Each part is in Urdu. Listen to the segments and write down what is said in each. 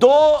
2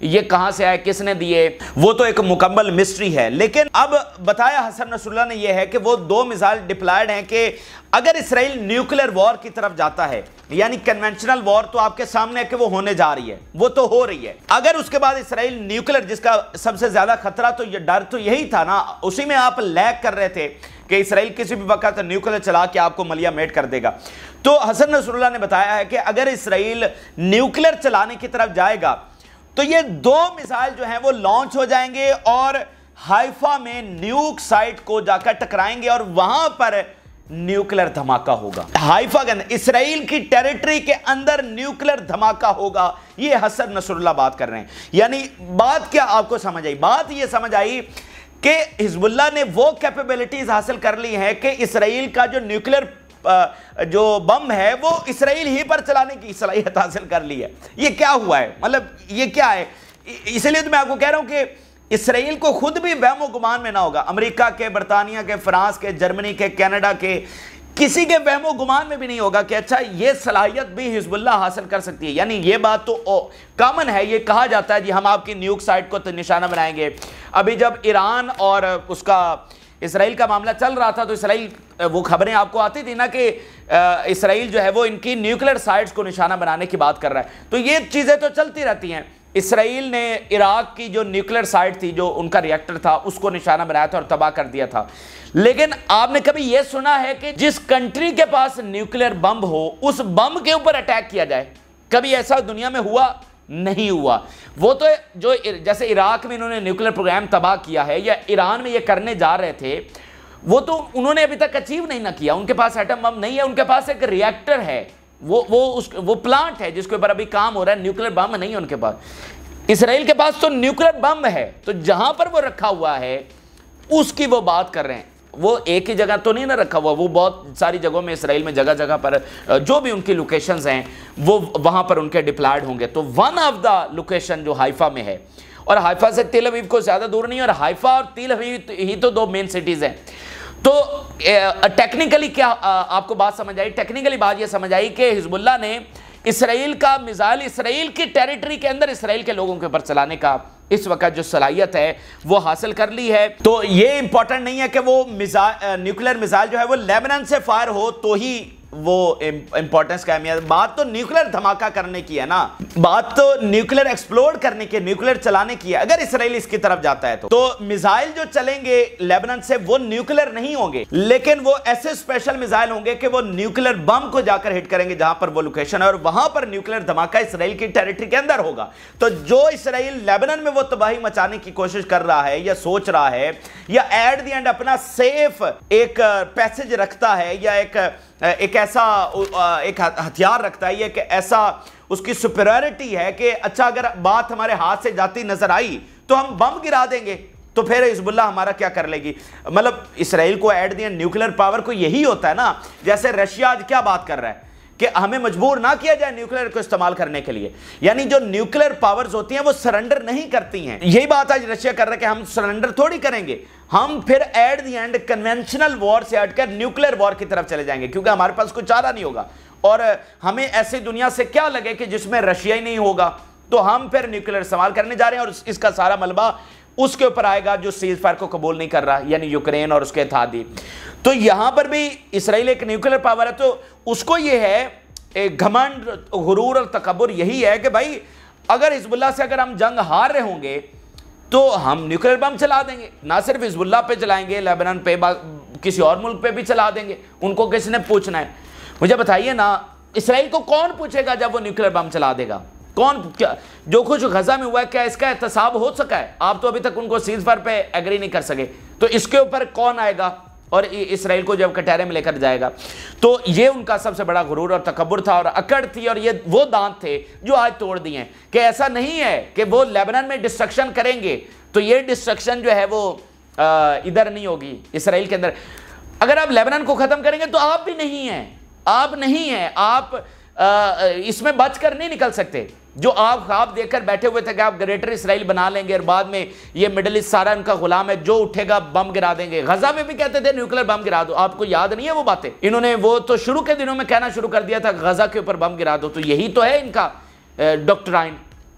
یہ کہاں سے آئے, کس نے دیے, وہ تو ایک مکمل مسٹری ہے. لیکن اب بتایا حسن نصر اللہ نے یہ ہے کہ وہ 2 میزائل ڈپلائیڈ ہیں کہ اگر اسرائیل نیوکلیر وار کی طرف جاتا ہے, یعنی کنونشنل وار تو آپ کے سامنے ہے کہ وہ ہونے جا رہی ہے, وہ تو ہو رہی ہے, اگر اس کے بعد اسرائیل نیوکلیر, جس کا سب سے زیادہ خطرہ تو یہ ڈر تو یہی تھا نا, اسی میں آپ لیک کر رہے تھے کہ اسرائیل کسی بھی وقت نیوکلیر چلا کے آپ کو ملیا میٹ کر دے گا. تو حسن نصر اللہ نے بتایا ہے کہ اگر اسرائیل نیوکلیر چلانے کی طرف جائے گا تو یہ 2 میزائل جو ہیں وہ لانچ ہو جائیں گے اور ہائفا میں نیوک سائٹ کو جا کر ٹکرائیں گے اور وہاں پر نیوکلیر دھماکہ ہوگا. ہائفا کے اندر, اسرائیل کی ٹیریٹری کے اندر نیوکلیر دھماکہ ہوگا. یہ حسن نصر اللہ بات کر رہے ہیں. یعنی بات کیا آپ کو سمجھ آئی؟ بات یہ سمجھ آئی کہ حزب اللہ نے وہ کیپیبلٹیز حاصل کر لی ہیں کہ اسرائیل کا جو نیوکلیر جو بم ہے وہ اسرائیل ہی پر چلانے کی صلاحیت حاصل کر لی ہے. یہ کیا ہوا ہے؟ مطلب یہ کیا ہے؟ اس لیے تو میں آپ کو کہہ رہا ہوں کہ اسرائیل کو خود بھی وہم و گمان میں نہ ہوگا, امریکہ کے, برطانیہ کے, فرانس کے, جرمنی کے, کینیڈا کے, کسی کے وہم و گمان میں بھی نہیں ہوگا کہ اچھا یہ صلاحیت بھی حزب اللہ حاصل کر سکتی ہے. یعنی یہ بات تو کامن ہے, یہ کہا جاتا ہے جی ہم آپ کی نیوک سائٹ کو نشانہ بنائیں گے. ابھی جب ایران اور اس کا اسرائیل کا معاملہ چل رہا تھا تو اسرائیل, وہ خبریں آپ کو آتی تھی نا کہ اسرائیل جو ہے وہ ان کی نیوکلیر سائٹس کو نشانہ بنانے کی بات کر رہا ہے. تو یہ چیزیں تو چلتی رہتی ہیں. اسرائیل نے عراق کی جو نیوکلیر سائٹ تھی, جو ان کا ریئیکٹر تھا, اس کو نشانہ بنایا تھا اور تباہ کر دیا تھا. لیکن آپ نے کبھی یہ سنا ہے کہ جس کنٹری کے پاس نیوکلیر بم ہو اس بم کے اوپر اٹیک کیا جائے؟ کبھی ایسا دنیا میں ہوا؟ نہیں ہوا. وہ تو جو جیسے عراق میں انہوں نے نیوکلیر پروگرام تباہ کیا ہے, یا ایران میں یہ کرنے جا رہے تھے, وہ تو انہوں نے ابھی تک اچیو نہیں نہ کیا. ان کے پاس ایٹم بم نہیں ہے, ان کے پاس ایک ریئیکٹر ہے, وہ پلانٹ ہے جس کے اوپر ابھی کام ہو رہا ہے. نیوکلیر بم نہیں ہے ان کے پاس. اسرائیل کے پاس تو نیوکلیر بم ہے, تو جہاں پر وہ رکھا ہوا ہے اس کی وہ بات کر رہے ہیں. وہ ایک ہی جگہ تو نہیں نہ رکھا ہوا, وہ بہت ساری جگہوں میں اسرائیل میں جگہ جگہ پر جو بھی ان کی لوکیشنز ہیں وہ وہاں پر ان کے ڈپلائیڈ ہوں گے. تو ون آف دا لوکیشن جو ہائفا میں ہے, اور ہائفا سے تل ابیب کو زیادہ دور نہیں, اور ہائفا اور تل ابیب ہی تو 2 مین سٹیز ہیں. تو ٹیکنیکلی کیا آپ کو بات سمجھ آئی؟ ٹیکنیکلی بات یہ سمجھ آئی کہ حزب اللہ نے اسرائیل کا میزائل اسرائیل کی ٹیریٹری کے اندر اسرائیل کے لوگوں کے اوپر چلانے کا اس وقت جو صلاحیت ہے وہ حاصل کر لی ہے. تو یہ امپورٹنٹ نہیں ہے کہ وہ نیوکلیر میزائل جو ہے وہ لیبنان سے فائر ہو تو ہی وہ امپورٹنس کا اہمیت. بات تو نیوکلیر دھماکہ کرنے کی ہے نا, بات تو نیوکلیر ایکسپلوڈ کرنے کی, نیوکلیر چلانے کی ہے. اگر اسرائیل اس کی طرف جاتا ہے تو میزائل جو چلیں گے لیبنان سے وہ نیوکلیر نہیں ہوں گے, لیکن وہ ایسے اسپیشل میزائل ہوں گے کہ وہ نیوکلیر بم کو جا کر ہٹ کریں گے جہاں پر وہ لوکیشن ہے, اور وہاں پر نیوکلیر دھماکہ اسرائیل کی ٹیریٹری کے اندر ہوگا. تو جو اسرائیل لیبنان میں وہ تباہی مچانے کی کوشش کر رہا ہے یا سوچ رہا ہے, یا ایٹ دی اینڈ اپنا سیف ایک پیسج رکھتا ہے, یا ایک ایسا ایک ہتھیار رکھتا ہے, یہ کہ ایسا اس کی سپیریورٹی ہے کہ اچھا اگر بات ہمارے ہاتھ سے جاتی نظر آئی تو ہم بم گرا دیں گے, تو پھر حزب اللہ ہمارا کیا کر لے گی. مطلب اسرائیل کو at the end nuclear power کو یہی ہوتا ہے نا, جیسے رشیا آج کیا بات کر رہا ہے کہ ہمیں مجبور نہ کیا جائے نیوکلیر کو استعمال کرنے کے لیے. یعنی جو نیوکلیر پاورز ہوتی ہیں وہ سرنڈر نہیں کرتی ہیں. یہی بات آج رشیا کر رہا ہے کہ ہم سرنڈر تھوڑی کریں گے, ہم پھر ایٹ دی اینڈ کنونشنل وار سے ہٹ کر نیوکلیر وار کی طرف چلے جائیں گے, کیونکہ ہمارے پاس کوئی چارہ نہیں ہوگا. اور ہمیں ایسی دنیا سے کیا لگے کہ جس میں رشیا ہی نہیں ہوگا, تو ہم پھر نیوکلیر استعمال کرنے جا رہے ہیں, اور اس کا سارا ملبہ اس کے اوپر آئے گا جو سیز فائر کو قبول نہیں کر رہا, یعنی یوکرین اور اس کے اتحادی. تو یہاں پر بھی اسرائیل ایک نیوکلیر پاور ہے, تو اس کو یہ ہے گھمنڈ, غرور اور تکبر یہی ہے کہ بھائی اگر حزب اللہ سے اگر ہم جنگ ہار رہے ہوں گے تو ہم نیوکلیر بم چلا دیں گے. نہ صرف حزب اللہ پہ چلائیں گے, لیبنان پہ, کسی اور ملک پہ بھی چلا دیں گے. ان کو کس نے پوچھنا ہے؟ مجھے بتائیے نا, اسرائیل کو کون پوچھے گا جب وہ نیوکلیر بم چلا دے گا؟ کون؟ کیا جو کچھ غزہ میں ہوا ہے کیا اس کا احتساب ہو سکا ہے؟ آپ تو ابھی تک ان کو سیز فائر پہ ایگری نہیں کر سکے, تو اس کے اوپر کون آئے گا اور اسرائیل کو جب کٹہرے میں لے کر جائے گا؟ تو یہ ان کا سب سے بڑا غرور اور تکبر تھا اور اکڑ تھی, اور یہ وہ دانت تھے جو آج توڑ دیے ہیں کہ ایسا نہیں ہے کہ وہ لیبنان میں ڈسٹرکشن کریں گے تو یہ ڈسٹرکشن جو ہے وہ ادھر نہیں ہوگی اسرائیل کے اندر. اگر آپ لیبنان کو ختم کریں گے تو آپ بھی نہیں ہیں, آپ نہیں ہیں, آپ اس میں بچ کر نہیں نکل سکتے. جو آپ خواب دیکھ کر بیٹھے ہوئے تھے کہ آپ گریٹر اسرائیل بنا لیں گے اور بعد میں یہ مڈل ایسٹ سارا ان کا غلام ہے, جو اٹھے گا بم گرا دیں گے. غزہ میں بھی کہتے تھے نیوکلیر بم گرا دو, آپ کو یاد نہیں ہے وہ باتیں؟ انہوں نے وہ تو شروع کے دنوں میں کہنا شروع کر دیا تھا غزہ کے اوپر بم گرا دو. تو یہی تو ہے ان کا ڈاکٹرائن.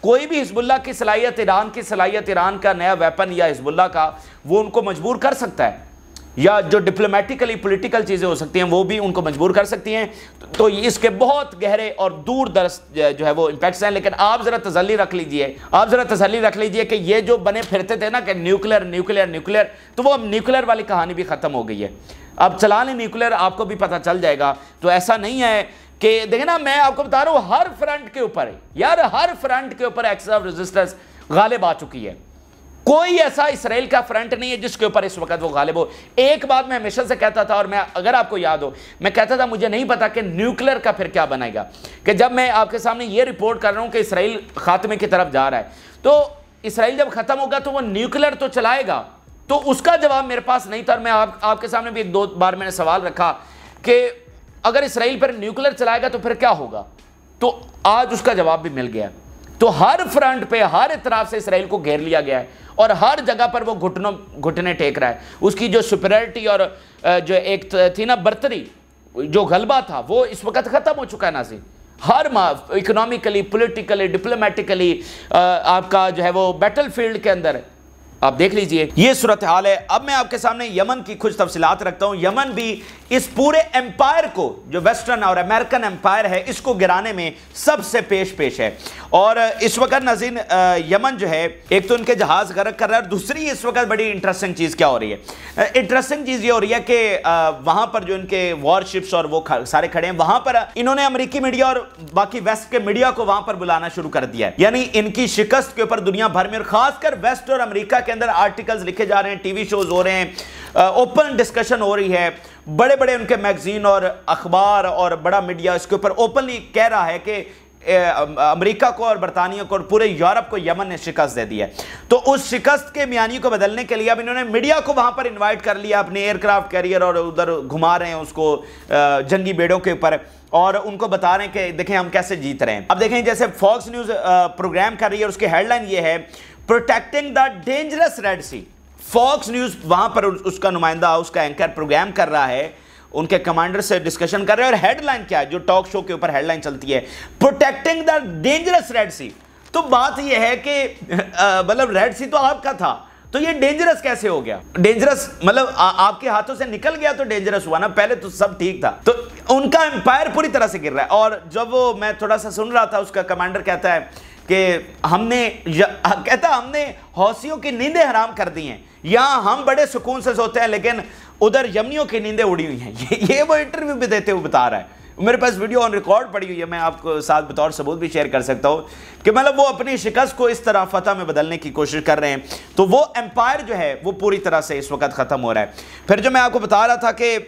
کوئی بھی حزب اللہ کی صلاحیت، ایران کی صلاحیت، ایران کا نیا ویپن یا حزب اللہ کا، وہ ان کو مجبور کر سکتا ہے، یا جو ڈپلومیٹیکلی پولیٹیکل چیزیں ہو سکتی ہیں وہ بھی ان کو مجبور کر سکتی ہیں. تو اس کے بہت گہرے اور دور دراز جو ہے وہ امپیکٹس ہیں. لیکن آپ ذرا تسلی رکھ لیجئے کہ یہ جو بنے پھرتے تھے نا کہ نیوکلیر، تو وہ اب نیوکلیر والی کہانی بھی ختم ہو گئی ہے. اب چلا لیں نیوکلیر، آپ کو بھی پتہ چل جائے گا. تو ایسا نہیں ہے کہ دیکھیں نا، میں آپ کو بتا رہا ہوں ہر فرنٹ کے اوپر ایکسس آف ریزسٹنس غالب آ چکی ہے. کوئی ایسا اسرائیل کا فرنٹ نہیں ہے جس کے اوپر اس وقت وہ غالب ہو. ایک بات میں ہمیشہ سے کہتا تھا، اور میں اگر آپ کو یاد ہو، میں کہتا تھا مجھے نہیں پتا کہ نیوکلیر کا پھر کیا بنائے گا. کہ جب میں آپ کے سامنے یہ رپورٹ کر رہا ہوں کہ اسرائیل خاتمے کی طرف جا رہا ہے، تو اسرائیل جب ختم ہوگا تو وہ نیوکلیر تو چلائے گا. تو اس کا جواب میرے پاس نہیں تھا، اور میں آپ کے سامنے بھی ایک دو بار میں نے سوال رکھا کہ اگر اسرائیل پر نیوکلیر چلائے گا تو پھر کیا ہوگا. تو آج اس کا جواب بھی مل گیا. تو ہر فرنٹ پہ ہر اطراف سے اسرائیل کو گھیر لیا گیا ہے، اور ہر جگہ پر وہ گھٹنے ٹیک رہا ہے. اس کی جو سپریورٹی اور جو ایک تھی نا برتری، جو غلبہ تھا، وہ اس وقت ختم ہو چکا ہے. ناظرین، ہر اکنامیکلی، پولیٹیکلی، ڈپلومیٹیکلی آپ کا جو ہے وہ بیٹل فیلڈ کے اندر آپ دیکھ لیجئے یہ صورتحال ہے. اب میں آپ کے سامنے یمن کی کچھ تفصیلات رکھتا ہوں. یمن بھی اس پورے امپائر کو، جو ویسٹرن اور امریکن امپائر ہے، اس کو گرانے میں سب سے پیش ہے. اور اس وقت ناظرین یمن جو ہے، ایک تو ان کے جہاز غرق کر رہا ہے، اور دوسری اس وقت بڑی انٹرسٹنگ چیز کیا ہو رہی ہے. انٹرسٹنگ چیز یہ ہو رہی ہے کہ وہاں پر جو ان کے وار شپس اور وہ سارے کھڑے ہیں، وہاں پر انہوں نے امریکی میڈیا اور باقی ویسٹ کے میڈیا کو وہاں پر بلانا شروع کر دیا ہے. یعنی ان کی شکست کے اوپر دنیا بھر میں، اور خاص کر ویسٹ اور امریکہ کے اندر آرٹیکلز لکھے جا رہے ہیں، ٹی وی شوز ہو رہے ہیں، اوپن ڈسکشن ہو رہی ہے. بڑے بڑے ان کے میگزین اور اخبار اور بڑا میڈیا اس کے اوپر اوپنلی کہہ رہا ہے کہ امریکہ کو اور برطانیہ کو اور پورے یورپ کو یمن نے شکست دے دی ہے. تو اس شکست کے میانی کو بدلنے کے لیے اب انہوں نے میڈیا کو وہاں پر انوائٹ کر لیا، اپنے ایئر کرافٹ کیریئر، اور ادھر گھما رہے ہیں اس کو جنگی بیڑوں کے اوپر، اور ان کو بتا رہے ہیں کہ دیکھیں ہم کیسے جیت رہے ہیں. اب دیکھیں جیسے فاکس نیوز پروگرام کر رہی ہے، اور اس کی ہیڈ لائن یہ ہے، protecting the dangerous Red Sea. Fox News وہاں پر اس کا نمائندہ، اس کا اینکر پروگرام کر رہا ہے، ان کے کمانڈر سے ڈسکشن کر رہے ہیں. اور ہیڈ لائن کیا ہے جو ٹاک شو کے اوپر ہیڈ لائن چلتی ہے؟ پروٹیکٹنگ دا ڈینجرس ریڈ سی. تو بات یہ ہے کہ مطلب ریڈ سی تو آپ کا تھا، تو یہ ڈینجرس کیسے ہو گیا؟ ڈینجرس مطلب آپ کے ہاتھوں سے نکل گیا تو ڈینجرس ہوا نا، پہلے تو سب ٹھیک تھا. تو ان کا امپائر پوری طرح سے گر رہا ہے. اور جب وہ میں تھوڑا سا سن رہا تھا، اس کا کمانڈر کہتا ہے کہ ہم نے حوثیوں کی نیندیں حرام کر دی ہیں. یہاں ہم بڑے سکون سے سوتے ہیں، لیکن ادھر یمنیوں کی نیندیں اڑی ہوئی ہیں. یہ وہ انٹرویو بھی دیتے ہوئے بتا رہا ہے. میرے پاس ویڈیو آن ریکارڈ پڑی ہوئی ہے، میں آپ کو ساتھ بطور ثبوت بھی شیئر کر سکتا ہوں کہ مطلب وہ اپنی شکست کو اس طرح فتح میں بدلنے کی کوشش کر رہے ہیں. تو وہ امپائر جو ہے وہ پوری طرح سے اس وقت ختم ہو رہا ہے. پھر جو میں آپ کو بتا رہا تھا کہ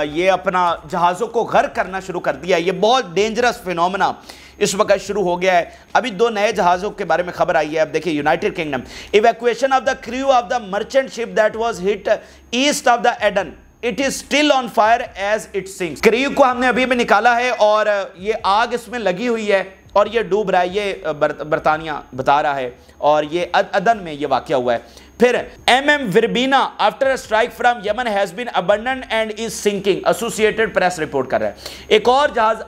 یہ اپنا جہازوں کو غرق کرنا شروع کر دیا. یہ بہت ڈینجرس فینومنا اس وقت شروع ہو گیا ہے. ابھی 2 نئے جہازوں کے بارے میں خبر آئی ہے. اب دیکھیں، United Kingdom, evacuation of the crew of the merchant ship that was hit east of the Aden, it is still on fire as it sinks. Crew کو ہم نے ابھی بھی نکالا ہے، اور یہ آگ اس میں لگی ہوئی ہے اور یہ ڈوب رہا ہے. یہ برطانیہ بتا رہا ہے، اور یہ عدن میں یہ واقعہ ہوا ہے. پھر M Verbena after a strike from Yemen has been abandoned and is sinking, Associated Press رپورٹ کر رہا ہے. ایک اور جہاز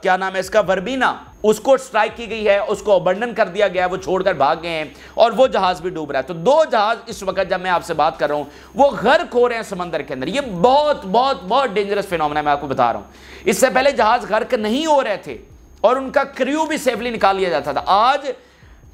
کیا نام ہے اس کا، وربینا، اس کو اسٹرائک کی گئی ہے، اس کو ابنڈن کر دیا گیا ہے، وہ چھوڑ کر بھاگ گئے ہیں، اور وہ جہاز بھی ڈوب رہا ہے. تو 2 جہاز اس وقت جب میں آپ سے بات کر رہا ہوں وہ غرق ہو رہے ہیں سمندر کے اندر. یہ بہت بہت بہت ڈینجرس فینومنا میں آپ کو بتا رہا ہوں. اس سے پہلے جہاز غرق نہیں ہو رہے تھے اور ان کا کریو بھی سیفلی نکال لیا جاتا تھا. آج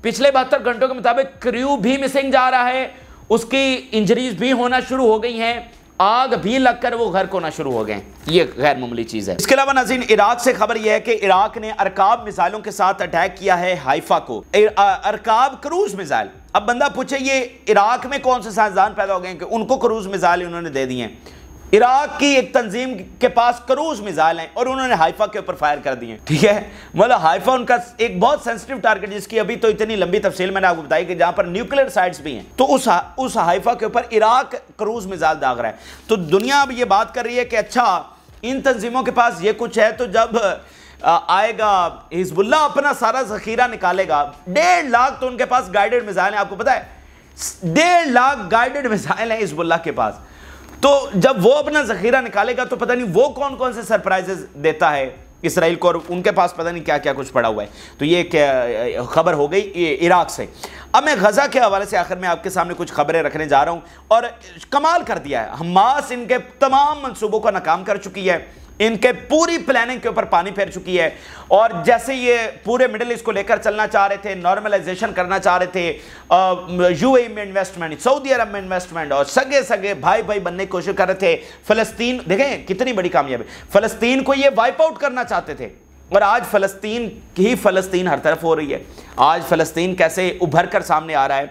پچھلے 72 گھنٹوں کے مطابق کریو بھی مسنگ جا رہا ہے، اس کی انجریز بھی ہونا شروع ہو گئی ہیں، آگ بھی لگ کر وہ غرق ہونا شروع ہو گئے ہیں. یہ غیر معمولی چیز ہے. اس کے علاوہ ناظرین، عراق سے خبر یہ ہے کہ عراق نے ارکاب میزائلوں کے ساتھ اٹیک کیا ہے حائفہ کو. ارکاب کروز میزائل. اب بندہ پوچھے یہ عراق میں کون سے سائنسدان پیدا ہو گئے ہیں کہ ان کو کروز میزائل انہوں نے دے دی ہیں؟ عراق کی ایک تنظیم کے پاس کروز میزائل ہیں اور انہوں نے حائفہ کے اوپر فائر کر دیے. ٹھیک ہے، مطلب حائفہ ان کا ایک بہت سینسٹیو ٹارگٹ، جس کی ابھی تو اتنی لمبی تفصیل میں نے آپ کو بتائی کہ جہاں پر نیوکلیر سائٹس بھی ہیں. تو اس حائفہ کے اوپر عراق کروز میزائل داغ رہا ہے. تو دنیا اب یہ بات کر رہی ہے کہ اچھا ان تنظیموں کے پاس یہ کچھ ہے، تو جب آئے گا حزب اللہ اپنا سارا ذخیرہ نکالے گا، 1.5 لاکھ تو ان کے پاس گائیڈڈ میزائل ہیں. آپ کو پتا ہے 1.5 لاکھ گائیڈڈ میزائل ہیں حزب اللہ کے پاس. تو جب وہ اپنا ذخیرہ نکالے گا تو پتہ نہیں وہ کون کون سے سرپرائزز دیتا ہے. اسرائیل کو, اور ان کے پاس پتہ نہیں کیا کیا کچھ پڑا ہوا ہے. تو یہ ایک خبر ہو گئی عراق سے. اب میں غزہ کے حوالے سے آخر میں آپ کے سامنے کچھ خبریں رکھنے جا رہا ہوں, اور کمال کر دیا ہے. حماس ان کے تمام منصوبوں کو ناکام کر چکی ہے, ان کے پوری پلاننگ کے اوپر پانی پھیر چکی ہے, اور جیسے یہ پورے مڈل ایسٹ کو لے کر چلنا چاہ رہے تھے, نارملائزیشن کرنا چاہ رہے تھے, یو اے میں انویسٹمنٹ, سعودی عرب میں انویسٹمنٹ, اور سگے بھائی بننے کی کوشش کر رہے تھے. فلسطین دیکھیں کتنی بڑی کامیابی, فلسطین کو یہ وائپ آؤٹ کرنا چاہتے تھے, اور آج فلسطین ہر طرف ہو رہی ہے. آج فلسطین کیسے ابھر کر سامنے آ رہا ہے.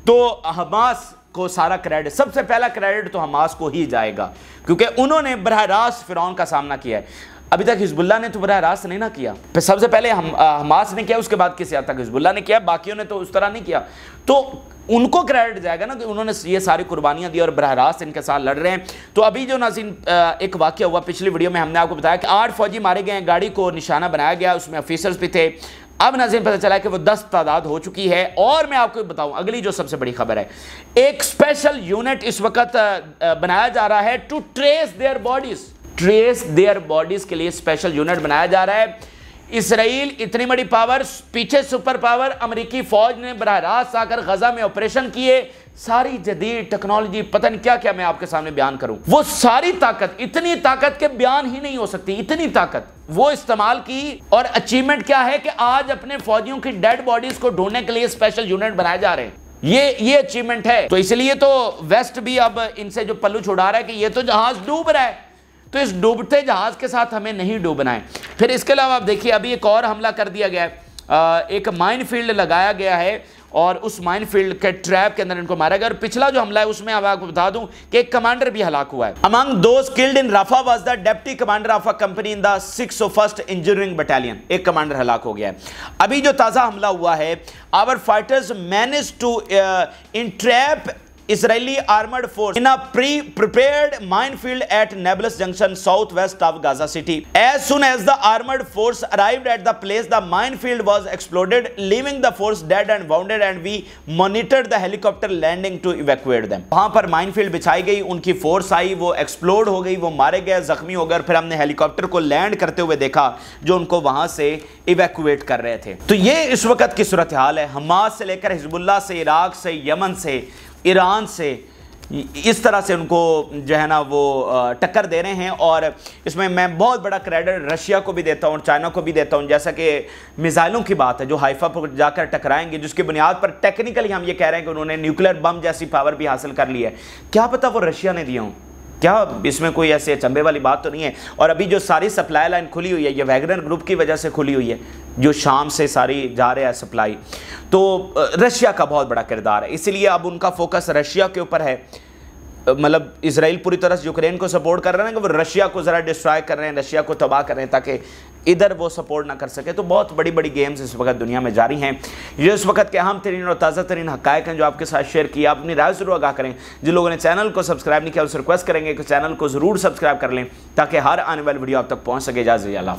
تو حماس کو سارا کریڈٹ, سب سے پہلا کریڈٹ تو حماس کو ہی جائے گا, کیونکہ انہوں نے براہ راست فرعون کا سامنا کیا ہے. ابھی تک حزب اللہ نے تو براہ راست نہیں نہ کیا, پھر سب سے پہلے حماس نے کیا, اس کے بعد کسی حد تک حزب اللہ نے کیا, باقیوں نے تو اس طرح نہیں کیا. تو ان کو کریڈٹ جائے گا نا کہ انہوں نے یہ ساری قربانیاں دی اور براہ راست ان کے ساتھ لڑ رہے ہیں. تو ابھی جو ناظرین ایک واقعہ ہوا, پچھلی ویڈیو میں ہم نے آپ کو بتایا کہ 8 فوجی مارے گئے ہیں, گاڑی کو نشانہ بنایا گیا, اس میں آفیسرز بھی تھے. اب ناظرین پتہ چلا کہ وہ 10 تعداد ہو چکی ہے. اور میں آپ کو بتاؤں اگلی جو سب سے بڑی خبر ہے, ایک اسپیشل یونٹ اس وقت بنایا جا رہا ہے ٹو ٹریس دیئر باڈیز کے لیے اسپیشل یونٹ بنایا جا رہا ہے. اسرائیل اتنی بڑی پاور, پیچھے سپر پاور امریکی فوج نے براہ راست آ کر غزہ میں آپریشن کیے, ساری جدید ٹیکنالوجی, پتہ نہیں کیا کیا میں آپ کے سامنے بیان کروں. وہ ساری طاقت, اتنی طاقت کے بیان ہی نہیں ہو سکتی, اتنی طاقت وہ استعمال کی. اور اچیومنٹ کیا ہے کہ آج اپنے فوجیوں کی ڈیڈ باڈیز کو ڈھونڈنے کے لیے اسپیشل یونٹ بنائے جا رہے ہیں. یہ اچیومنٹ ہے. تو اس لیے تو ویسٹ بھی اب ان سے جو پلو چھڑا رہا ہے کہ یہ تو جہاز ڈوب رہا ہے, تو اس ڈوبتے جہاز کے ساتھ ہمیں نہیں ڈوبنا ہے. پھر اس کے علاوہ آپ دیکھیے ابھی ایک اور حملہ کر دیا گیا ہے, ایک مائن فیلڈ لگایا گیا ہے, اور اس مائن فیلڈ کے ٹریپ کے اندر ان کو مارا گیا. اور پچھلا جو حملہ ہے اس میں اب آپ کو بتا دوں کہ ایک کمانڈر بھی ہلاک ہوا ہے. Among those killed in Rafah was the deputy commander of a company in the 601st Engineering Battalion. ایک کمانڈر ہلاک ہو گیا ہے. ابھی جو تازہ حملہ ہوا ہے, our fighters managed to entrap Israeli armored force in a pre-prepared minefield at Nablus Junction, southwest of Gaza City. As soon as the armored force arrived at the place, the minefield was exploded, leaving the force dead and wounded, and we monitored the helicopter landing to evacuate them. وہاں پر minefield بچھائی گئی, ان کی فورس آئی, وہ ایکسپلوڈ ہو گئی, وہ مارے گئے, زخمی ہو گئے, پھر ہم نے ہیلی کاپٹر کو لینڈ کرتے ہوئے دیکھا جو ان کو وہاں سے ایویکویٹ کر رہے تھے. تو یہ اس وقت کی صورتحال ہے. حماس سے لے کر حزب اللہ سے, عراق سے, یمن سے, ایران سے, اس طرح سے ان کو جو ہے نا وہ ٹکر دے رہے ہیں. اور اس میں میں بہت بڑا کریڈٹ رشیا کو بھی دیتا ہوں, چائنا کو بھی دیتا ہوں. جیسا کہ میزائلوں کی بات ہے جو حائفہ پر جا کر ٹکرائیں گے, جس کی بنیاد پر ٹیکنیکلی ہم یہ کہہ رہے ہیں کہ انہوں نے نیوکلیر بم جیسی پاور بھی حاصل کر لی ہے. کیا پتہ وہ رشیا نے دیا ہوں, کیا اس میں کوئی ایسے چمبے والی بات تو نہیں ہے. اور ابھی جو ساری سپلائی لائن کھلی ہوئی ہے یہ ویگنر گروپ کی وجہ سے کھلی ہوئی ہے, جو شام سے ساری جا رہے ہیں سپلائی. تو رشیا کا بہت بڑا کردار ہے, اس لیے اب ان کا فوکس رشیا کے اوپر ہے. مطلب اسرائیل پوری طرح سے یوکرین کو سپورٹ کر رہے ہیں کہ وہ رشیا کو ذرا ڈسٹرائے کر رہے ہیں, رشیا کو تباہ کر رہے ہیں تاکہ ادھر وہ سپورٹ نہ کر سکے. تو بہت بڑی بڑی گیمز اس وقت دنیا میں جاری ہیں. یہ اس وقت کے اہم ترین اور تازہ ترین حقائق ہیں جو آپ کے ساتھ شیئر کیا. آپ اپنی رائے ضرور آگاہ کریں. جن لوگوں نے چینل کو سبسکرائب نہیں کیا اس سے ریکویسٹ کریں گے کہ چینل کو ضرور سبسکرائب کر لیں تاکہ ہر آنے والی ویڈیو آپ تک پہنچ سکے. اجازت اللہ.